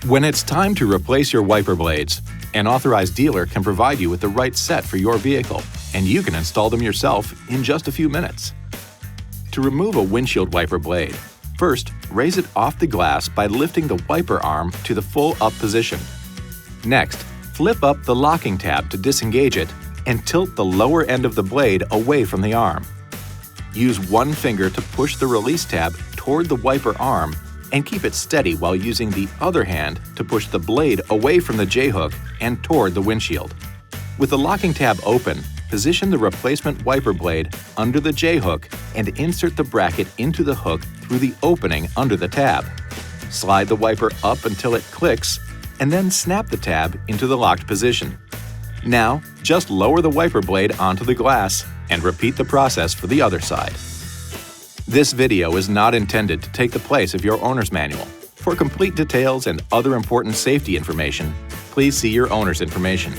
When it's time to replace your wiper blades, an authorized dealer can provide you with the right set for your vehicle, and you can install them yourself in just a few minutes. To remove a windshield wiper blade, first raise it off the glass by lifting the wiper arm to the full up position. Next, flip up the locking tab to disengage it and tilt the lower end of the blade away from the arm. Use one finger to push the release tab toward the wiper arm and keep it steady while using the other hand to push the blade away from the J-hook and toward the windshield. With the locking tab open, position the replacement wiper blade under the J-hook and insert the bracket into the hook through the opening under the tab. Slide the wiper up until it clicks, and then snap the tab into the locked position. Now, just lower the wiper blade onto the glass and repeat the process for the other side. This video is not intended to take the place of your owner's manual. For complete details and other important safety information, please see your owner's information.